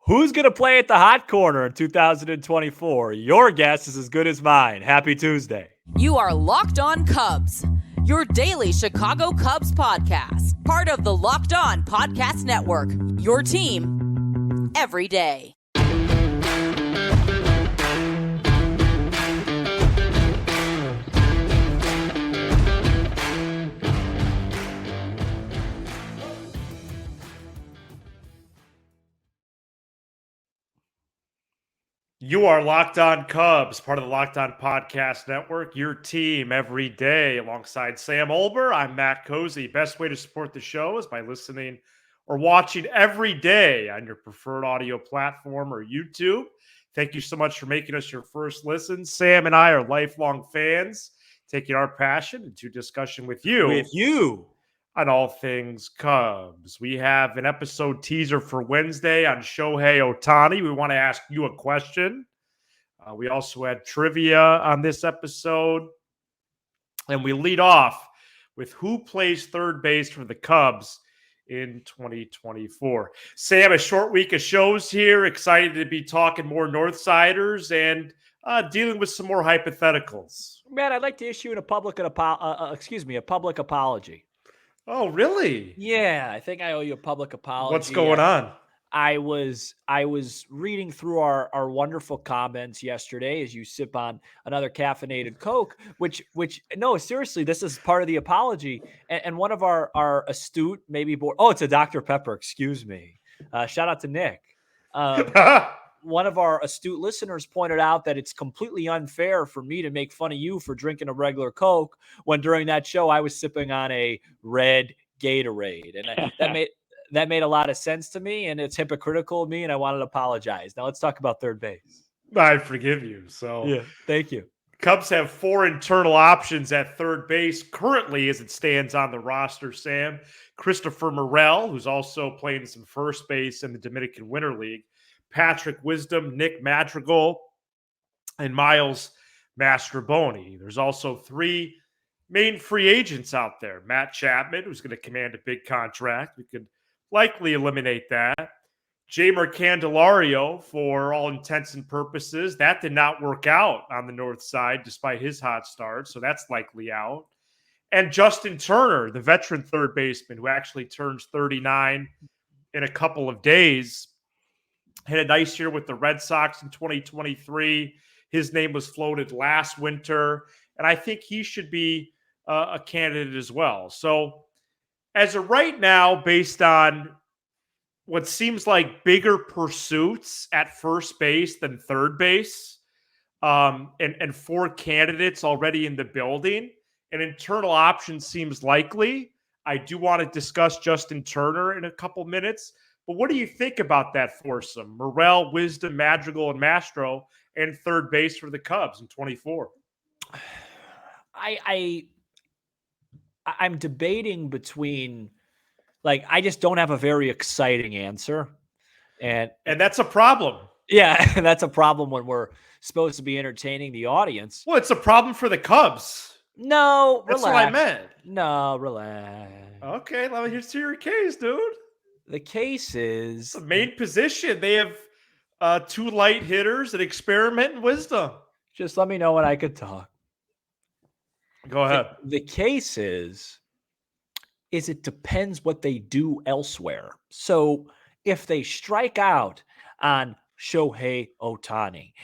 Who's going to play at the hot corner in 2024? Your guess is as good as mine. Happy Tuesday. You are Locked On Cubs, your daily Chicago Cubs podcast, part of the Locked On Podcast Network, your team every day. You are Locked On Cubs, part of the Locked On Podcast Network, your team every day. Alongside Sam Olber, I'm Matt Cozy. Best way to support the show is by listening or watching every day on your preferred audio platform or YouTube. Thank you so much for making us your first listen. Sam and I are lifelong fans, taking our passion into discussion with you on all things Cubs. We have an episode teaser for Wednesday on Shohei Ohtani. We want to ask you a question. We also had trivia on this episode. And we lead off with who plays third base for the Cubs in 2024. Sam, a short week of shows here. Excited to be talking more Northsiders and dealing with some more hypotheticals. Man, I'd like to issue a public apology. Oh, really? Yeah, I think I owe you a public apology. What's going on? I was reading through our wonderful comments yesterday as you sip on another caffeinated Coke, which no, seriously, this is part of the apology. And one of our astute, maybe board, it's a Dr. Pepper, excuse me. Shout out to Nick. One of our astute listeners pointed out that it's completely unfair for me to make fun of you for drinking a regular Coke when during that show I was sipping on a red Gatorade. And that made a lot of sense to me, and it's hypocritical of me, and I wanted to apologize. Now let's talk about third base. I forgive you. So yeah, thank you. Cubs have 4 internal options at third base currently as it stands on the roster, Sam. Christopher Morel, who's also playing some first base in the Dominican Winter League. Patrick Wisdom, Nick Madrigal, and Miles Mastrobuoni. There's also 3 main free agents out there. Matt Chapman, who's going to command a big contract. We could likely eliminate that. Jeimer Candelario, for all intents and purposes. That did not work out on the north side despite his hot start, so that's likely out. And Justin Turner, the veteran third baseman who actually turns 39 in a couple of days. Had a nice year with the Red Sox in 2023. His name was floated last winter, and I think he should be a candidate as well. So as of right now, based on what seems like bigger pursuits at first base than third base, and 4 candidates already in the building, an internal option seems likely. I do want to discuss Justin Turner in a couple minutes. But what do you think about that foursome? Morel, Wisdom, Madrigal, and Mastro, and third base for the Cubs in 24. I'm debating between, I just don't have a very exciting answer. And that's a problem. Yeah, that's a problem when we're supposed to be entertaining the audience. Well, it's a problem for the Cubs. No, that's relax. What I meant. No, relax. Okay, let me hear your case, dude. The case is the main position. They have 2 light hitters that experiment in Wisdom. Just let me know when I could talk. Go ahead. The case is it depends what they do elsewhere. So if they strike out on Shohei Ohtani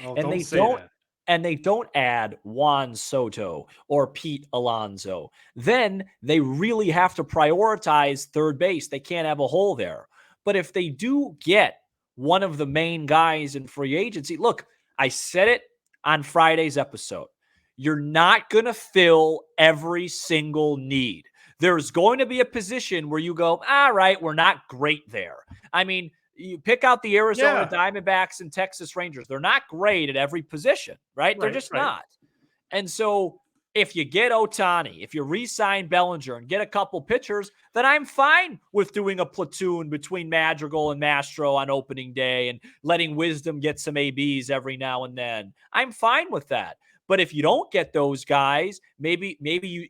and they don't add Juan Soto or Pete Alonso, then they really have to prioritize third base. They can't have a hole there. But if they do get one of the main guys in free agency, look, I said it on Friday's episode. You're not going to fill every single need. There's going to be a position where you go, all right, we're not great there. I mean, you pick out the Arizona Diamondbacks and Texas Rangers. They're not great at every position, right? They're just not. And so if you get Ohtani, if you re-sign Bellinger and get a couple pitchers, then I'm fine with doing a platoon between Madrigal and Mastro on opening day and letting Wisdom get some ABs every now and then. I'm fine with that. But if you don't get those guys, maybe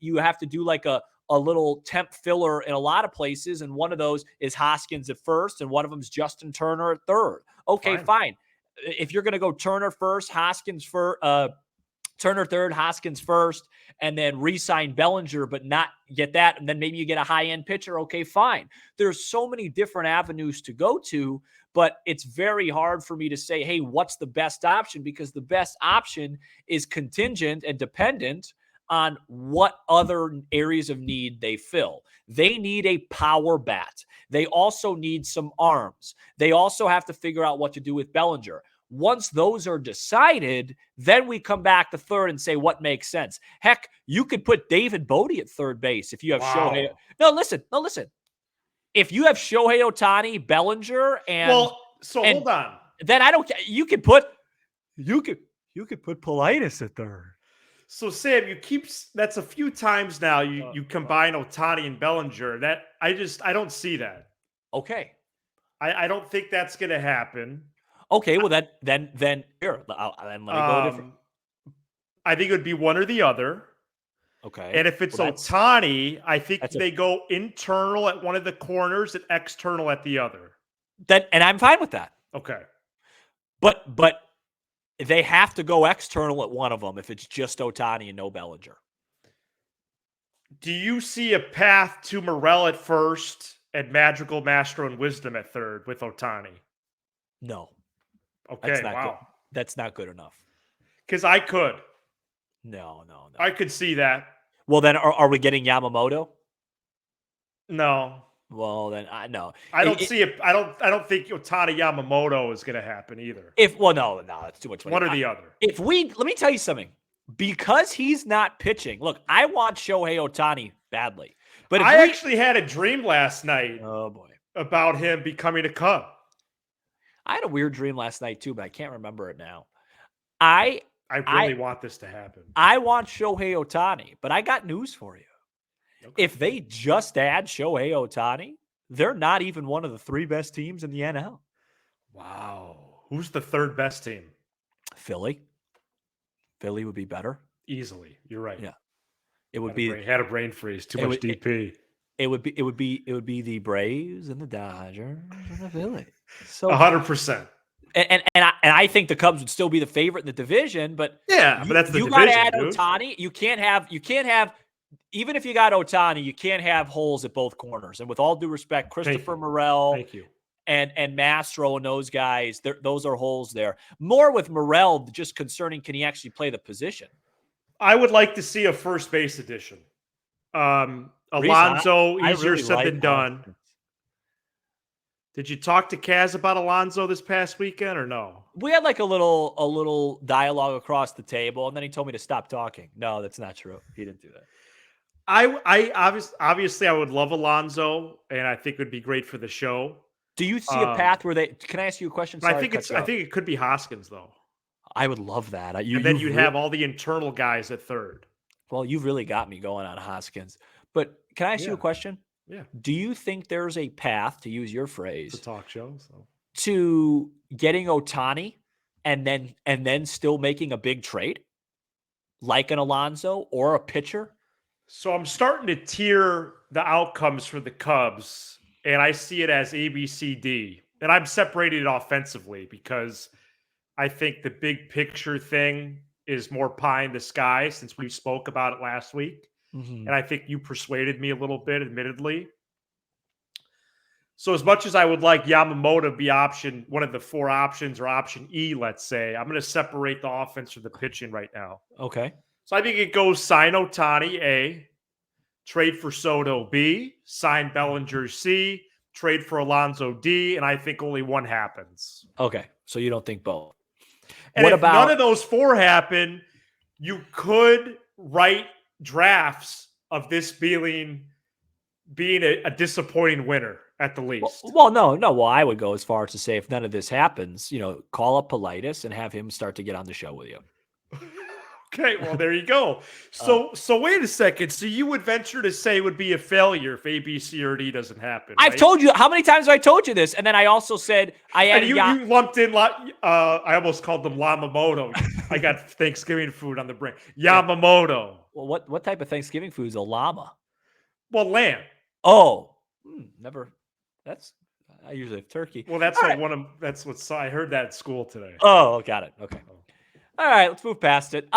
you have to do like a little temp filler in a lot of places, and one of those is Hoskins at first, and one of them is Justin Turner at third. Okay, fine. If you're going to go Turner first, Hoskins first, Turner third, Hoskins first, and then re-sign Bellinger, but not get that, and then maybe you get a high-end pitcher. Okay, fine. There's so many different avenues to go to, but it's very hard for me to say, hey, what's the best option? Because the best option is contingent and dependent on what other areas of need they fill. They need a power bat. They also need some arms. They also have to figure out what to do with Bellinger. Once those are decided, then we come back to third and say what makes sense. Heck, you could put David Bodie at third base if you have Shohei. No, listen. If you have Shohei Ohtani, Bellinger, and hold on. Then I don't. You could put Politis at third. So Sam, that's a few times now you combine Ohtani and Bellinger. That I don't see that. Okay. I don't think that's going to happen. Okay, well then here, let me go different. I think it would be one or the other. Okay. And if it's Ohtani, I think they go internal at one of the corners and external at the other. And I'm fine with that. Okay. But they have to go external at one of them if it's just Ohtani and no Bellinger. Do you see a path to Morel at first and Madrigal, Mastro, and Wisdom at third with Ohtani? No. Okay, Good. That's not good enough. Because I could. No. I could see that. Well, then are we getting Yamamoto? No. Well, then no. I don't see it. I don't think Ohtani Yamamoto is going to happen either. No, it's too much. One or the other. Let me tell you something. Because he's not pitching. Look, I want Shohei Ohtani badly, but I actually had a dream last night. Oh boy, about him becoming a Cub. I had a weird dream last night too, but I can't remember it now. I really want this to happen. I want Shohei Ohtani, but I got news for you. Okay. If they just add Shohei Ohtani, they're not even one of the 3 best teams in the NL. Wow. Who's the 3rd best team? Philly. Philly would be better. Easily. You're right. Yeah. It would had a brain freeze. Too much DP. It would be the Braves and the Dodgers and the Phillies. So 100%. And I think the Cubs would still be the favorite in the division, but but that's the division. You got to add Ohtani. You can't have even if you got Ohtani, you can't have holes at both corners. And with all due respect, Christopher Morel and Mastro and those guys, those are holes there. More with Morel, just concerning can he actually play the position? I would like to see a first base edition. Alonso, easier said than done. Did you talk to Kaz about Alonso this past weekend or no? We had like a little dialogue across the table, and then he told me to stop talking. No, that's not true. He didn't do that. I obviously I would love Alonso, and I think it would be great for the show. Do you see a path where they? Can I ask you a question? Sorry, I think it could be Hoskins though. I would love that. And then you'd have all the internal guys at third. Well, you've really got me going on Hoskins. But can I ask you a question? Yeah. Do you think there's a path, to use your phrase, the talk show, to getting Ohtani and then still making a big trade, like an Alonso or a pitcher? So I'm starting to tier the outcomes for the Cubs, and I see it as A, B, C, D. And I'm separating it offensively because I think the big picture thing is more pie in the sky since we spoke about it last week. Mm-hmm. And I think you persuaded me a little bit, admittedly. So as much as I would like Yamamoto be one of the 4 options or option E, let's say, I'm going to separate the offense from the pitching right now. Okay. So I think it goes sign Ohtani, A, trade for Soto, B, sign Bellinger, C, trade for Alonso, D, and I think only one happens. Okay. So you don't think both. And if none of those 4 happen, you could write drafts of this being a disappointing winner at the least. Well, no. Well, I would go as far as to say if none of this happens, call up Politis and have him start to get on the show with you. Okay, well, there you go. So wait a second. So you would venture to say it would be a failure if A, B, C, or D doesn't happen. I've told you. How many times have I told you this? And then I also said I added. You lumped in. I almost called them Yamamoto. I got Thanksgiving food on the brain. Yamamoto. Well, what type of Thanksgiving food is a llama? Well, lamb. Oh, never. I usually have turkey. Well, that's what that's what I heard that at school today. Oh, got it. Okay. All right, let's move past it.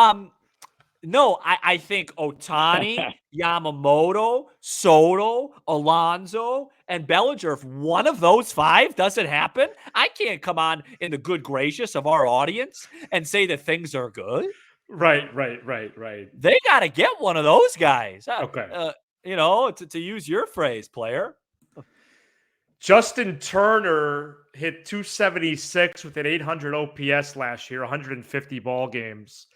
No, I think Ohtani, Yamamoto, Soto, Alonso, and Bellinger, if one of those 5 doesn't happen, I can't come on in the good gracious of our audience and say that things are good. Right. They got to get one of those guys. Okay. To use your phrase, player. Justin Turner hit 276 with an 800 OPS last year, 150 ball games.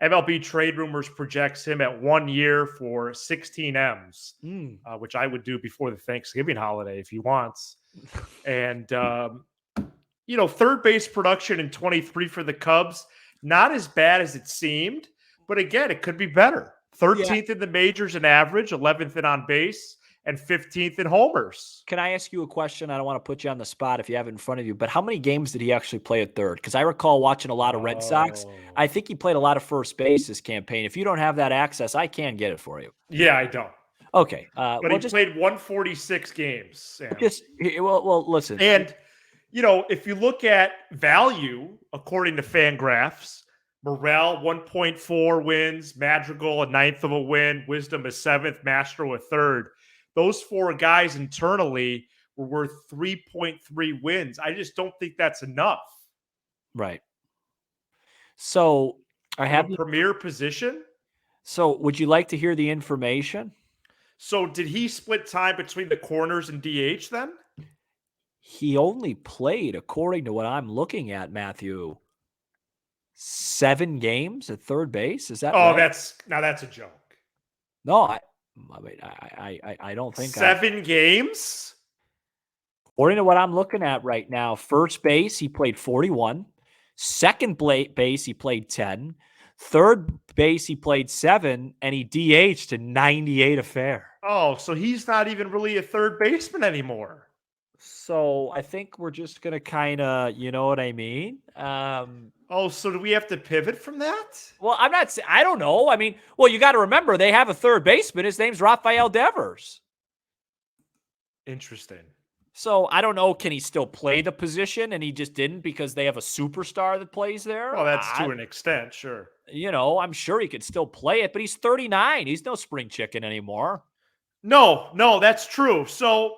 MLB Trade Rumors projects him at 1 year for 16 M's, which I would do before the Thanksgiving holiday if he wants. And, third base production in 23 for the Cubs, not as bad as it seemed. But again, it could be better. 13th in the majors in average, 11th in on base, and 15th in homers. Can I ask you a question? I don't want to put you on the spot if you have it in front of you, but how many games did he actually play at third? Because I recall watching a lot of Red Sox. I think he played a lot of first base this campaign. If you don't have that access, I can get it for you. Yeah, I don't. Okay. But he played 146 games, Sam. Listen. And, if you look at value, according to Fangraphs, Morel, 1.4 wins, Madrigal, a 9th of a win, Wisdom, a 7th, Mastro, a 3rd. Those 4 guys internally were worth 3.3 wins. I just don't think that's enough. Right. So I have a premier position. So would you like to hear the information? So did he split time between the corners and DH then? He only played, according to what I'm looking at, Matthew, 7 games at third base. Is that right? That's a joke. No, I don't think 7 games. According to what I'm looking at right now, first base he played 41, second base he played 10, third base he played 7, and he DH'd in 98 affair. Oh, so he's not even really a third baseman anymore. So I think we're just gonna kind of, you know what I mean? So do we have to pivot from that? Well, I don't know. I mean, you got to remember they have a third baseman. His name's Rafael Devers. Interesting. So I don't know. Can he still play the position? And he just didn't because they have a superstar that plays there. Well, that's to an extent, sure. I'm sure he could still play it, but he's 39. He's no spring chicken anymore. No, that's true. So,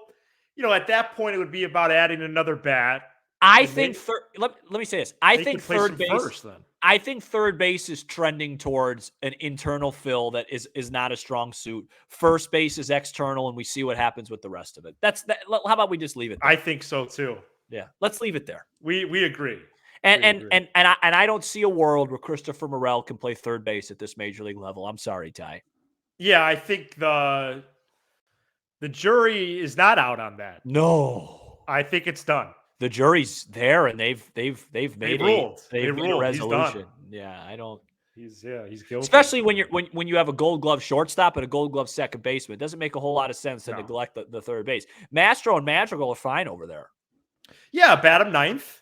at that point, it would be about adding another bat. I think let me say this. I think third base first, then. I think third base is trending towards an internal fill that is not a strong suit. First base is external, and we see what happens with the rest of it. How about we just leave it there? I think so too. Yeah, let's leave it there. We agree. And I don't see a world where Christopher Morel can play third base at this major league level. I'm sorry, Ty. Yeah, I think the jury is not out on that. No, I think it's done. The jury's there, and they've made a resolution. Yeah, I don't. He's guilty. Especially when you have a Gold Glove shortstop and a Gold Glove second baseman, it doesn't make a whole lot of sense to neglect the third base. Mastro and Madrigal are fine over there. Yeah, bat him 9th.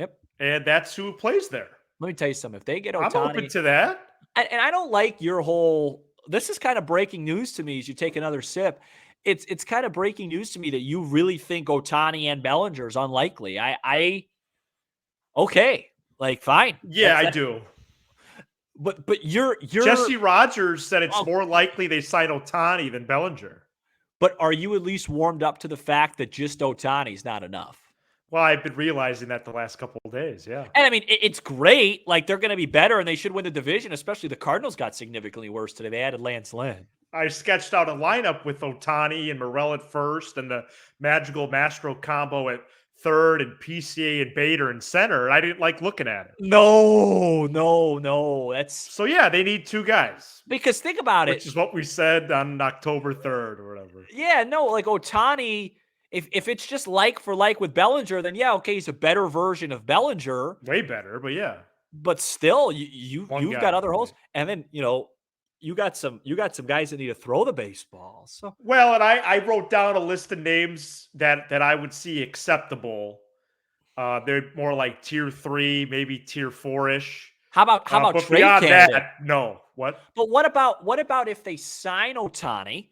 Yep, and that's who plays there. Let me tell you something. If they get Ohtani, I'm open to that. And I don't like your whole. This is kind of breaking news to me as you take another sip. It's kind of breaking news to me that you really think Ohtani and Bellinger is unlikely. Okay, like fine. Yeah, I do. But you're Jesse Rogers said it's more likely they sign Ohtani than Bellinger. But are you at least warmed up to the fact that just Ohtani is not enough? Well, I've been realizing that the last couple of days, yeah. And I mean, it's great. Like, they're going to be better, and they should win the division, especially the Cardinals got significantly worse today. They added Lance Lynn. I sketched out a lineup with Ohtani and Morel at first and the Madrigal Mastro combo at third and PCA and Bader in center. I didn't like looking at it. No. So, yeah, they need 2 guys. Because think about which is what we said on October 3rd or whatever. Yeah, no, like Ohtani, if it's just like for like with Bellinger, then yeah, okay, he's a better version of Bellinger. Way better, but yeah. But still, you've got other holes. And then, you got some guys that need to throw the baseball. So well, and I wrote down a list of names that I would see acceptable. They're more like tier 3, maybe tier 4-ish. How about trade candidate? No. What? But what about if they sign Ohtani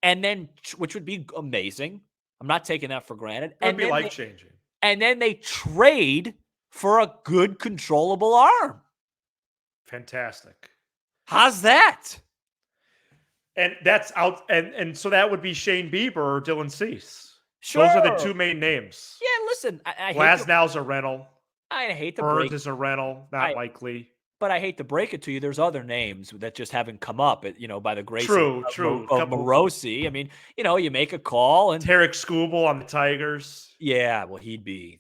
and then which would be amazing. I'm not taking that for granted. It would be life-changing. And then they trade for a good controllable arm. Fantastic. How's that? And that's out, and so that would be Shane Bieber or Dylan Cease. Sure. Those are the two main names. Yeah, listen, I Glasnow's a rental. I hate to Burns break is a rental, not likely. But I hate to break it to you. There's other names that just haven't come up, by the grace True. of Morosi. I mean, you make a call and Tarek Skubal on the Tigers. Yeah, well,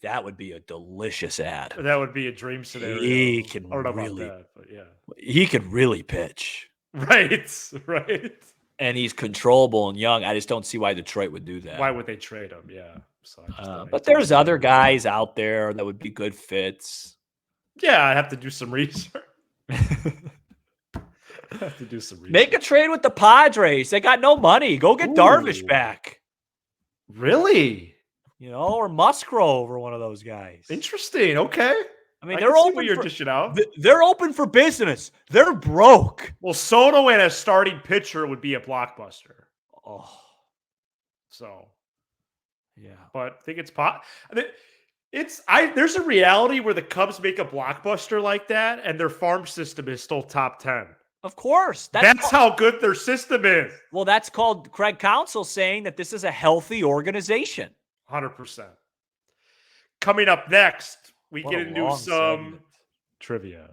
that would be a delicious ad. That would be a dream scenario. He can I don't know really, about that, but yeah. He could really pitch. Right. And he's controllable and young. I just don't see why Detroit would do that. Why would they trade him? Yeah. So but there's other guys out there that would be good fits. Yeah, I have to do some research. Make a trade with the Padres. They got no money. Go get Darvish back. Really? Or Musgrove or one of those guys. Interesting. Okay. I mean, they're open. You're dishing out. They're open for business. They're broke. Well, Soto and a starting pitcher would be a blockbuster. Oh, so yeah. But I think there's a reality where the Cubs make a blockbuster like that, and their farm system is still top 10. Of course. That's how good their system is. Well, that's called Craig Counsell saying that this is a healthy organization. 100%. Coming up next, we get into some trivia.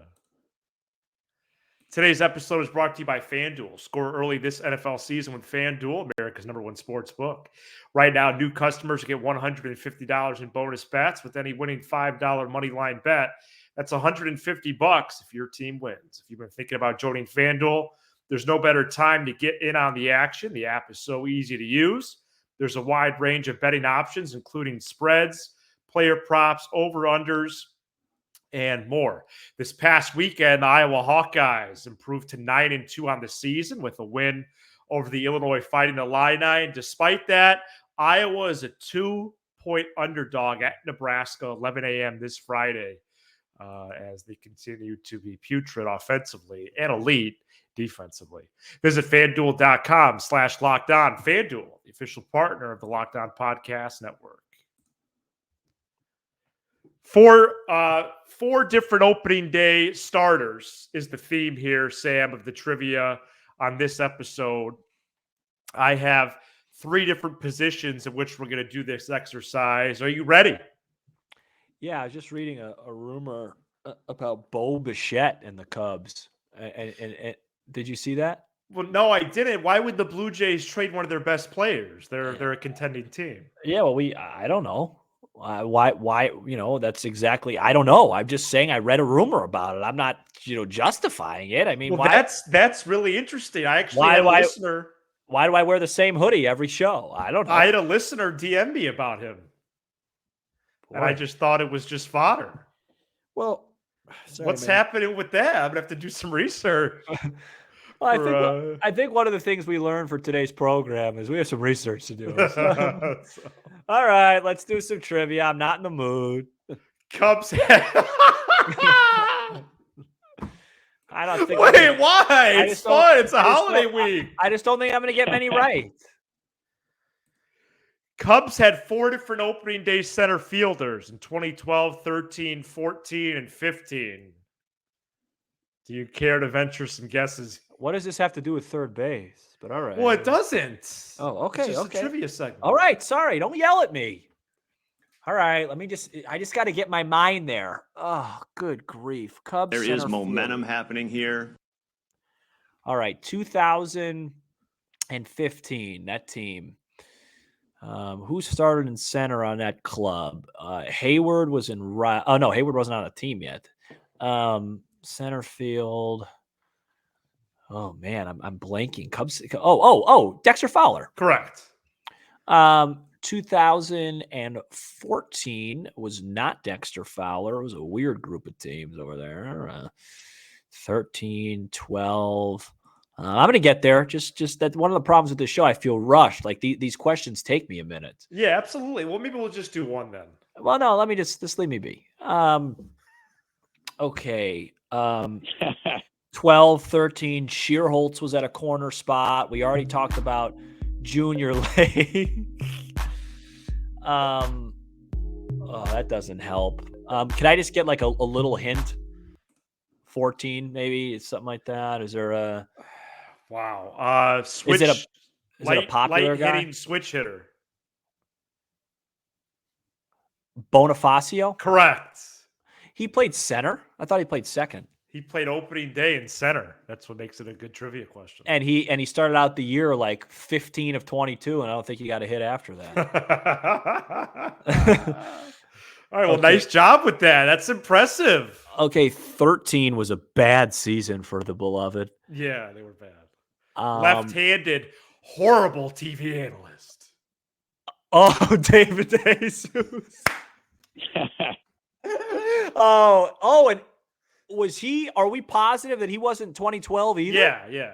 Today's episode is brought to you by FanDuel. Score early this NFL season with FanDuel, America's #1 sports book. Right now, new customers get $150 in bonus bets with any winning $5 money line bet. That's $150 if your team wins. If you've been thinking about joining FanDuel, there's no better time to get in on the action. The app is so easy to use. There's a wide range of betting options, including spreads, player props, over-unders, and more. This past weekend, the Iowa Hawkeyes improved to 9-2 on the season with a win over the Illinois Fighting Illini. And despite that, Iowa is a 2-point underdog at Nebraska, 11 a.m. this Friday, as they continue to be putrid offensively and elite defensively. Visit FanDuel.com/LockedOn. FanDuel, the official partner of the Locked On Podcast Network. Four different opening day starters is the theme here, Sam, of the trivia on this episode. I have 3 different positions in which we're going to do this exercise. Are you ready? Yeah, I was just reading a rumor about Bo Bichette and the Cubs. And did you see that? Well, no, I didn't. Why would the Blue Jays trade one of their best players? They're a contending team. Yeah, well, I don't know. Why, that's exactly, I don't know. I'm just saying I read a rumor about it. I'm not, justifying it. I mean, why? That's really interesting. I actually had a listener. Why do I wear the same hoodie every show? I don't know. I had a listener DM me about him. Boy. And I just thought it was just fodder. Well, what's happening with that? I'm going to have to do some research. Well, I think one of the things we learned for today's program is we have some research to do. So. All right, let's do some trivia. I'm not in the mood. Cubs. I don't think. Wait, why? It's fun. It's a holiday week. I just don't think I'm going to get many right. Cubs had 4 different opening day center fielders in 2012, 13, 14, and 15. Do you care to venture some guesses? What does this have to do with third base? But all right. Well, it doesn't. Oh, okay. It's just okay. a trivia segment. All right. Sorry. Don't yell at me. All right. I just got to get my mind there. Oh, good grief. Cubs. There is momentum happening here. All right. 2015, that team. Who started in center on that club? Hayward was in right. Oh, no. Hayward wasn't on a team yet. Center field. Oh man, I'm blanking. Cubs. Oh, Dexter Fowler. Correct. 2014 was not Dexter Fowler. It was a weird group of teams over there. 13, 12. I'm going to get there. Just that one of the problems with this show, I feel rushed. Like these questions take me a minute. Yeah, absolutely. Well, maybe we'll just do one then. Well, no, let me just leave me be. Okay. 12, 13, Shearholtz was at a corner spot. We already talked about Junior League. Oh, that doesn't help. Can I just get like a little hint? 14, maybe something like that. Is there a? Wow. Switch. Is it a popular guy? Hitting switch hitter. Bonifacio? Correct. He played center. I thought he played second. He played opening day in center. That's what makes it a good trivia question. And he started out the year like 15 of 22, and I don't think he got a hit after that. All right. Well, nice job with that. That's impressive. Okay, 13 was a bad season for the beloved. Yeah, they were bad. Left-handed, horrible TV analyst. Oh, David Jesus. And was he? Are we positive that he wasn't 2012 either? Yeah.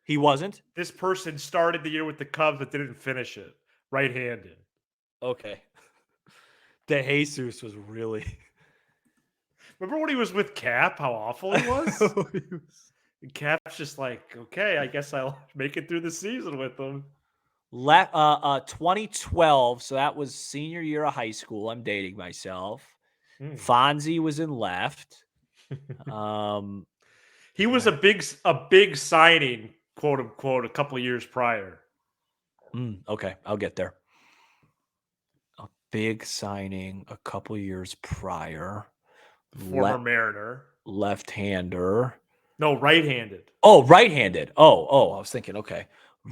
He wasn't? This person started the year with the Cubs but didn't finish it. Right-handed. Okay. De Jesus was really. Remember when he was with Cap? How awful he was? And Cap's just like, okay, I guess I'll make it through the season with him. 2012. So that was senior year of high school. I'm dating myself. Fonzie was in left. He was a big signing, quote unquote, a couple of years prior. Okay, I'll get there. A big signing a couple years prior. Former Mariner. Left-hander. No, right-handed. Oh, right-handed. Oh, I was thinking, okay.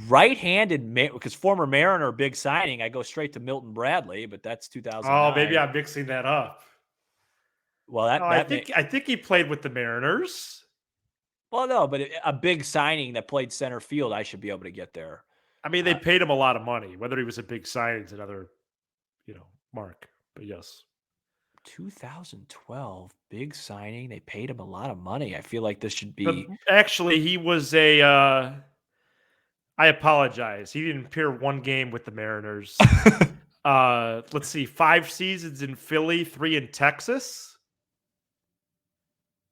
Right-handed, because former Mariner, big signing, I go straight to Milton Bradley, but that's 2009. Oh, maybe I'm mixing that up. Well, I think he played with the Mariners. Well, no, but a big signing that played center field, I should be able to get there. I mean, they paid him a lot of money. Whether he was a big signing is another, mark. But yes. 2012, big signing. They paid him a lot of money. I feel like this should be. But actually, he was a. I apologize. He didn't appear one game with the Mariners. Let's see, 5 seasons in Philly, 3 in Texas,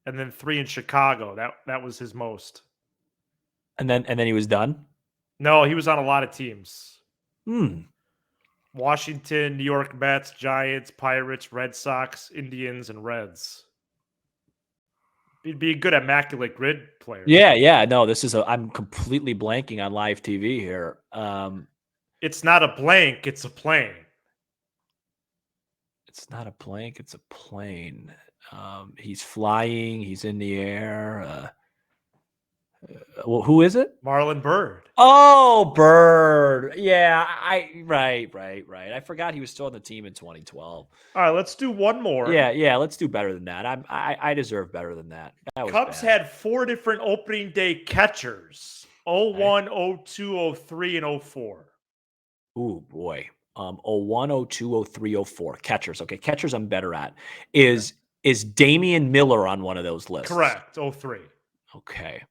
and then 3 in Chicago. That was his most. And then he was done. No, he was on a lot of teams. Washington, New York Mets, Giants, Pirates, Red Sox, Indians, and Reds. He'd be a good immaculate grid player. Yeah. No, I'm completely blanking on live TV here. It's not a blank, it's a plane. It's not a blank, it's a plane. He's flying, he's in the air. Well, who is it? Marlon Byrd. Oh, Bird. Yeah, right. I forgot he was still on the team in 2012. All right, let's do one more. Yeah, let's do better than that. I deserve better than that. Cubs had 4 different opening day catchers. 01, 02, 03, and 04. Ooh, boy. 01, 02, 03, 04. Catchers. Okay, catchers I'm better at. Is Damian Miller on one of those lists? Correct. 03. Okay.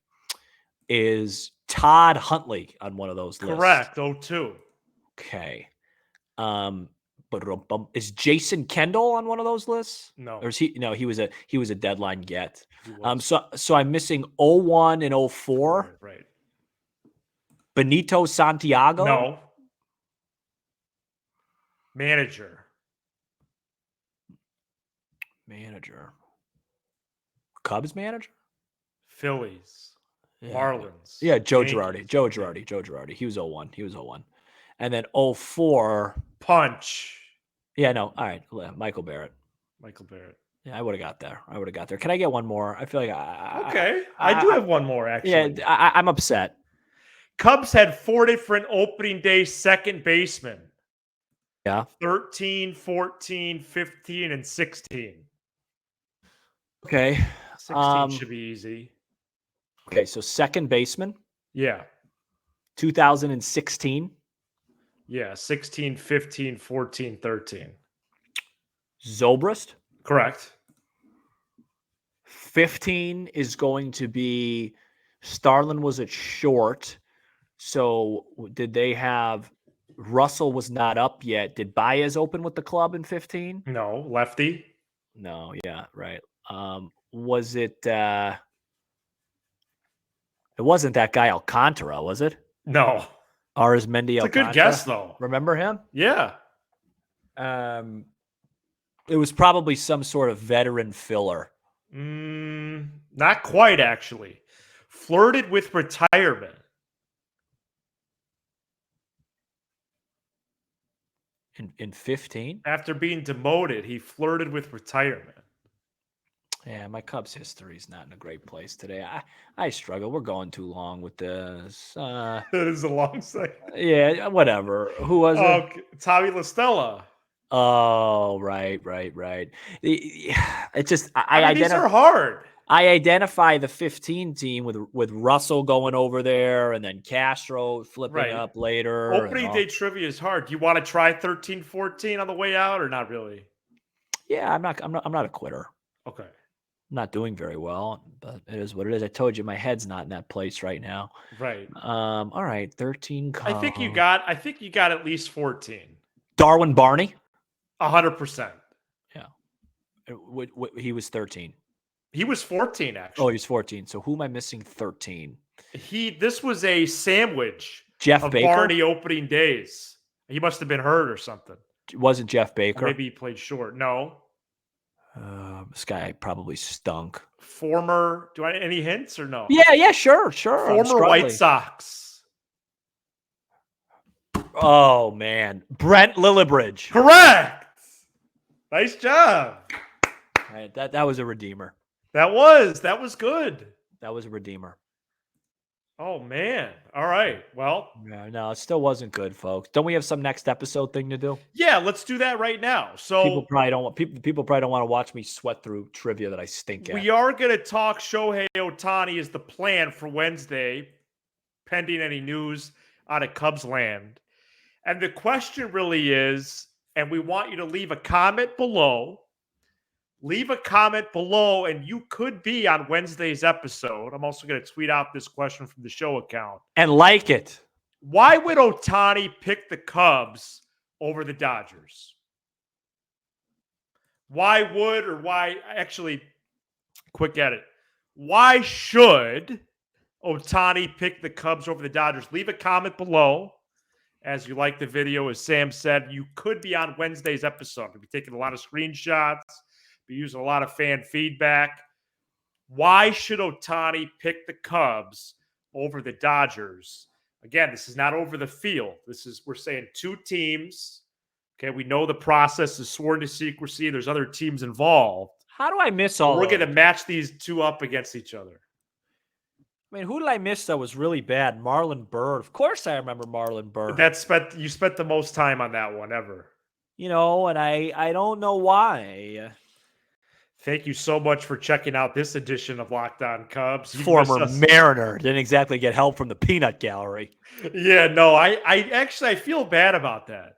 Is Todd Huntley on one of those lists? Correct. 02. Okay. But is Jason Kendall on one of those lists? No. Or is he? No, he was a deadline get. So I'm missing 01 and 04. Right. Benito Santiago? No. Manager. Cubs manager? Phillies. Yeah. Marlins. Yeah, Joe Yankees. Girardi. He was 01. And then 04. Punch. Yeah, no. All right. Michael Barrett. Yeah, I would have got there. Can I get one more? I feel like I do have one more, actually. Yeah, I'm upset. Cubs had 4 different opening day second basemen. Yeah. 13, 14, 15, and 16. Okay. 16 should be easy. Okay, so second baseman. Yeah. 2016. Yeah, 16, 15, 14, 13. Zobrist. Correct. 15 is going to be Starlin was at short. So did they have Russell was not up yet. Did Baez open with the club in 15? No, lefty. No, yeah, right. Was it it wasn't that guy Alcantara, was it? No. Arizmendi It's a good Alcantara. guess, though. Remember him? Yeah. It was probably some sort of veteran filler. Not quite, actually. Flirted with retirement. In 15? After being demoted, he flirted with retirement. Yeah, my Cubs history is not in a great place today. I struggle. We're going too long with this. That is a long segment. Yeah, whatever. Who was it? Okay. Tommy La Stella. Oh, right. It just I these are hard. I identify the 15 team with Russell going over there and then Castro flipping up later. Opening day trivia is hard. Do you want to try 13-14 on the way out or not really? Yeah, I'm not a quitter. Okay. I'm not doing very well, but it is what it is. I told you my head's not in that place right now. Right. All right, 13. I think you got at least 14. Darwin Barney? 100%. Yeah. He was 13. He was 14, actually. Oh, he was 14. So who am I missing 13? This was a sandwich Jeff of Baker? Barney opening days. He must have been hurt or something. Wasn't Jeff Baker? Or maybe he played short. No. This guy probably stunk. Former, any hints or no? Yeah, sure. Former White Sox. Oh, man. Brent Lillibridge. Correct. Nice job. Right, that was a redeemer. That was good. That was a redeemer. Oh, man. All right. Well. No, it still wasn't good, folks. Don't we have some next episode thing to do? Yeah, let's do that right now. So people probably don't want to watch me sweat through trivia that I stink at. We are going to talk Shohei Ohtani is the plan for Wednesday, pending any news out of Cubs land. And the question really is, and we want you to leave a comment below. Leave a comment below, and you could be on Wednesday's episode. I'm also going to tweet out this question from the show account. And like it. Why would Ohtani pick the Cubs over the Dodgers? Actually, quick edit. Why should Ohtani pick the Cubs over the Dodgers? Leave a comment below. As you like the video, as Sam said, you could be on Wednesday's episode. We'll be taking a lot of screenshots. Be using a lot of fan feedback. Why should Ohtani pick the Cubs over the Dodgers? Again, this is not over the field. We're saying two teams. Okay, we know the process is sworn to secrecy. There's other teams involved. How do I miss all? We're going to match these two up against each other. I mean, who did I miss that was really bad? Marlon Byrd. Of course I remember Marlon Byrd. You spent the most time on that one ever. And I don't know why. Thank you so much for checking out this edition of Locked On Cubs. Former Mariner. Didn't exactly get help from the peanut gallery. Yeah, no, I feel bad about that.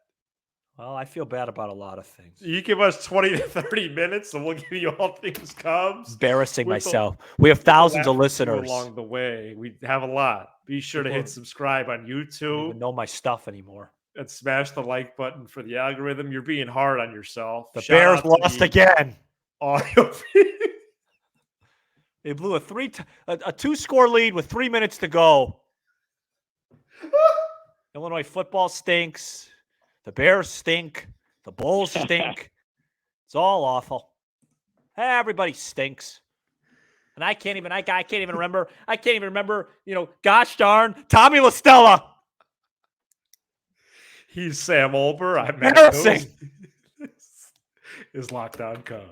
Well, I feel bad about a lot of things. You give us 20 to 30 minutes and we'll give you all things Cubs. Embarrassing myself. We have thousands of listeners. Along the way. We have a lot. Be sure to hit subscribe on YouTube. I don't even know my stuff anymore. And smash the like button for the algorithm. You're being hard on yourself. The Bears lost again. Audio. They blew a 2-score lead with 3 minutes to go. Illinois football stinks. The Bears stink. The Bulls stink. It's all awful. Everybody stinks. And I can't even remember. Gosh darn, Tommy La Stella. He's Sam Olber. I'm Matt Embarrassing. Is Locked On Cubs.